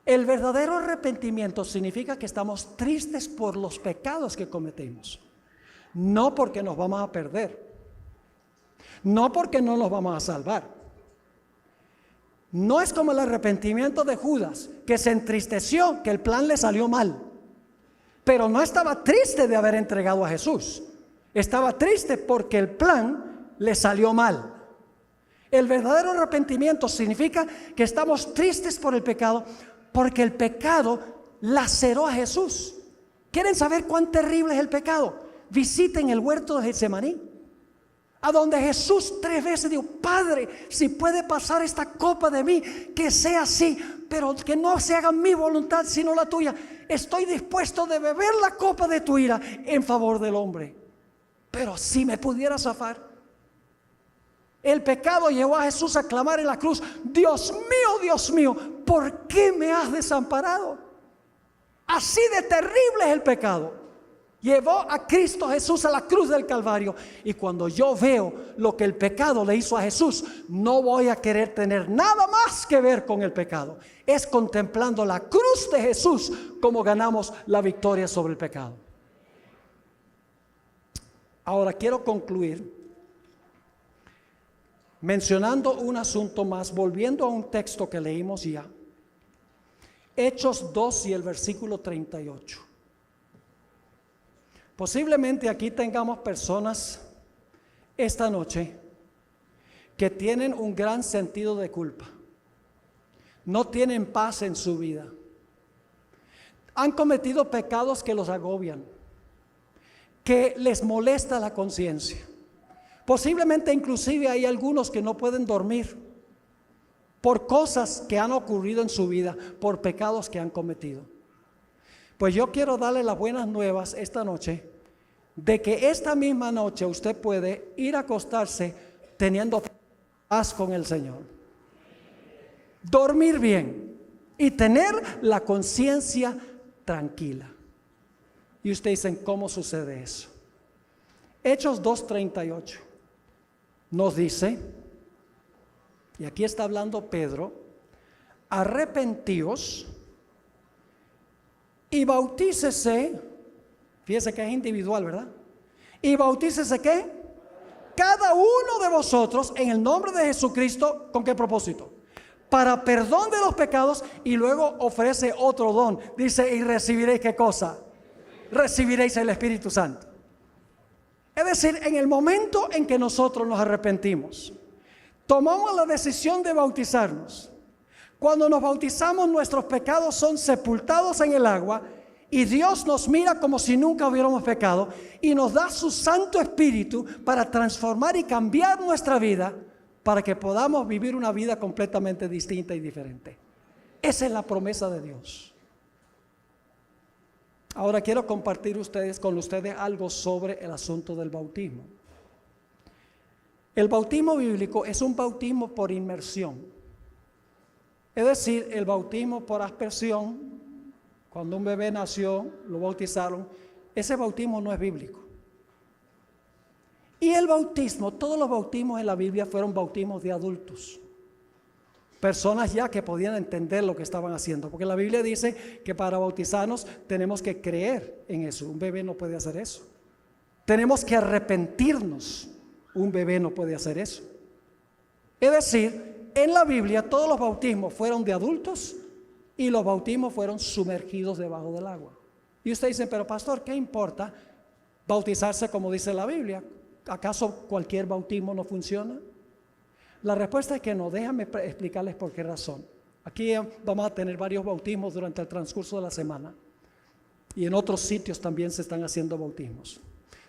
El verdadero arrepentimiento significa que estamos tristes por los pecados que cometemos, no porque nos vamos a perder, no porque no nos vamos a salvar. No es como el arrepentimiento de Judas, que se entristeció, que el plan le salió mal, pero no estaba triste de haber entregado a Jesús. Estaba triste porque el plan le salió mal. El verdadero arrepentimiento significa que estamos tristes por el pecado, porque el pecado laceró a Jesús. ¿Quieren saber cuán terrible es el pecado? Visiten el huerto de Getsemaní, a donde Jesús 3 veces dijo: Padre, si puede pasar esta copa de mí, que sea así, pero que no se haga mi voluntad sino la tuya. Estoy dispuesto de beber la copa de tu ira en favor del hombre, pero si me pudiera zafar. El pecado llevó a Jesús a clamar en la cruz: Dios mío, ¿por qué me has desamparado? Así de terrible es el pecado. Llevó a Cristo Jesús a la cruz del Calvario. Y cuando yo veo lo que el pecado le hizo a Jesús, no voy a querer tener nada más que ver con el pecado. Es contemplando la cruz de Jesús como ganamos la victoria sobre el pecado. Ahora quiero concluir mencionando un asunto más, volviendo a un texto que leímos ya. Hechos 2 y el versículo 38. Posiblemente aquí tengamos personas esta noche que tienen un gran sentido de culpa. No tienen paz en su vida. Han cometido pecados que los agobian, que les molesta la conciencia. Posiblemente inclusive hay algunos que no pueden dormir por cosas que han ocurrido en su vida, por pecados que han cometido. Pues yo quiero darle las buenas nuevas esta noche, de que esta misma noche usted puede ir a acostarse teniendo paz con el Señor, dormir bien y tener la conciencia tranquila. Y usted dice: ¿cómo sucede eso? Hechos 2:38 nos dice, y aquí está hablando Pedro: arrepentíos y bautícese. Fíjese que es individual, ¿verdad? Y bautícese ¿qué? Cada uno de vosotros en el nombre de Jesucristo. ¿Con qué propósito? Para perdón de los pecados. Y luego ofrece otro don. Dice: y recibiréis ¿qué cosa? Recibiréis el Espíritu Santo. Es decir, en el momento en que nosotros nos arrepentimos, tomamos la decisión de bautizarnos. Cuando nos bautizamos, nuestros pecados son sepultados en el agua y Dios nos mira como si nunca hubiéramos pecado y nos da su Santo Espíritu para transformar y cambiar nuestra vida, para que podamos vivir una vida completamente distinta y diferente. Esa es la promesa de Dios. Ahora quiero compartir con ustedes algo sobre el asunto del bautismo. El bautismo bíblico es un bautismo por inmersión. Es decir, el bautismo por aspersión, cuando un bebé nació, lo bautizaron, ese bautismo no es bíblico. Y el bautismo, todos los bautismos en la Biblia fueron bautismos de adultos. Personas ya que podían entender lo que estaban haciendo, porque la Biblia dice que para bautizarnos tenemos que creer en eso. Un bebé no puede hacer eso. Tenemos que arrepentirnos. Un bebé no puede hacer eso. Es decir, en la Biblia todos los bautismos fueron de adultos y los bautismos fueron sumergidos debajo del agua. Y usted dice: pero pastor, ¿qué importa bautizarse como dice la Biblia? ¿Acaso cualquier bautismo no funciona? La respuesta es que no. Déjame explicarles por qué razón. Aquí vamos a tener varios bautismos durante el transcurso de la semana. Y en otros sitios también se están haciendo bautismos.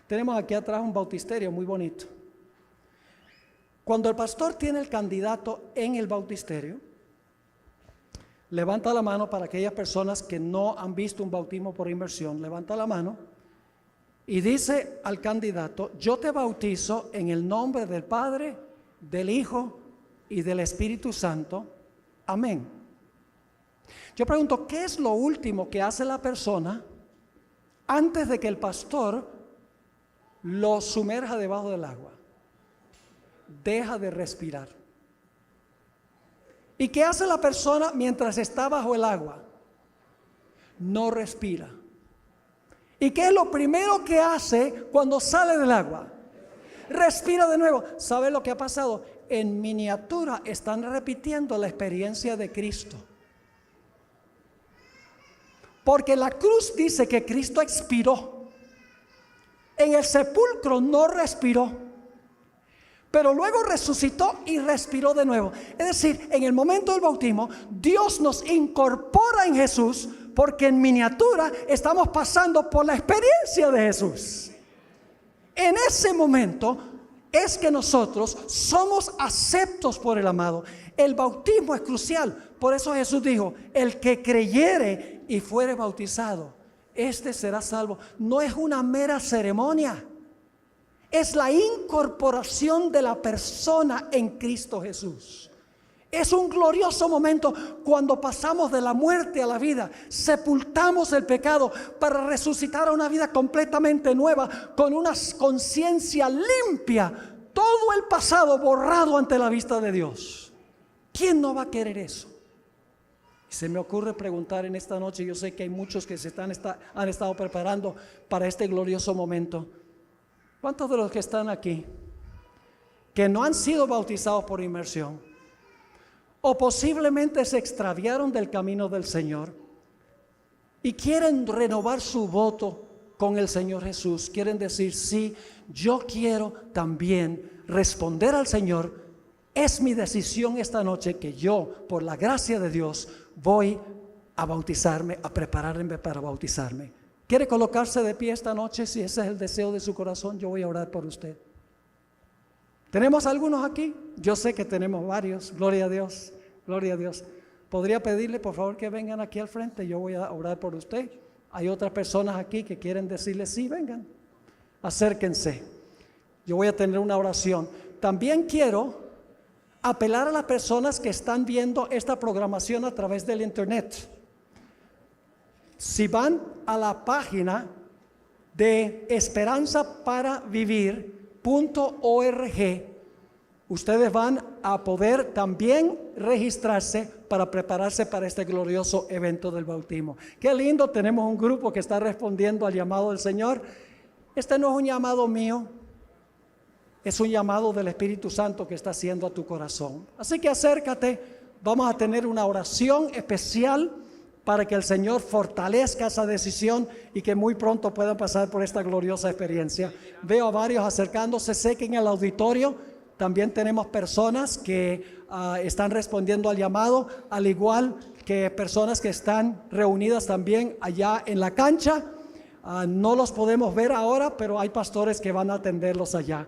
Tenemos aquí atrás un bautisterio muy bonito. Cuando el pastor tiene el candidato en el bautisterio, levanta la mano para aquellas personas que no han visto un bautismo por inmersión. Levanta la mano y dice al candidato: yo te bautizo en el nombre del Padre, del Hijo y del Espíritu Santo. Amén. Yo pregunto: ¿qué es lo último que hace la persona antes de que el pastor lo sumerja debajo del agua? deja de respirar. ¿Y qué hace la persona mientras está bajo el agua? No respira. ¿Y qué es lo primero que hace cuando sale del agua? Respira de nuevo. ¿Sabe lo que ha pasado? En miniatura están repitiendo la experiencia de Cristo. Porque la cruz dice que Cristo expiró. En el sepulcro no respiró, pero luego resucitó y respiró de nuevo. Es decir, en el momento del bautismo, Dios nos incorpora en Jesús, porque en miniatura estamos pasando por la experiencia de Jesús. En ese momento es que nosotros somos aceptos por el amado. El bautismo es crucial. Por eso Jesús dijo: el que creyere y fuere bautizado, este será salvo. No es una mera ceremonia, es la incorporación de la persona en Cristo Jesús. Es un glorioso momento cuando pasamos de la muerte a la vida, sepultamos el pecado para resucitar a una vida completamente nueva, con una conciencia limpia, todo el pasado borrado ante la vista de Dios. ¿Quién no va a querer eso? Se me ocurre preguntar en esta noche, yo sé que hay muchos que han estado preparando para este glorioso momento. ¿Cuántos de los que están aquí que no han sido bautizados por inmersión, o posiblemente se extraviaron del camino del Señor y quieren renovar su voto con el Señor Jesús? Quieren decir: sí, yo quiero también responder al Señor. Es mi decisión esta noche que yo, por la gracia de Dios, voy a bautizarme, a prepararme para bautizarme. ¿Quiere colocarse de pie esta noche? Si ese es el deseo de su corazón, yo voy a orar por usted. ¿Tenemos algunos aquí? Yo sé que tenemos varios. Gloria a Dios, gloria a Dios. ¿Podría pedirle por favor que vengan aquí al frente? Yo voy a orar por usted. Hay otras personas aquí que quieren decirle: sí, vengan, acérquense. Yo voy a tener una oración. También quiero apelar a las personas que están viendo esta programación a través del internet. Si van a la página de esperanzaparavivir.org, ustedes van a poder también registrarse para prepararse para este glorioso evento del bautismo. Qué lindo, tenemos un grupo que está respondiendo al llamado del Señor. Este no es un llamado mío, es un llamado del Espíritu Santo que está haciendo a tu corazón. Así que acércate, vamos a tener una oración especial para que el Señor fortalezca esa decisión y que muy pronto puedan pasar por esta gloriosa experiencia. Veo a varios acercándose. Sé que en el auditorio también tenemos personas que están respondiendo al llamado, al igual que personas que están reunidas también allá en la cancha. No los podemos ver ahora, pero hay pastores que van a atenderlos allá.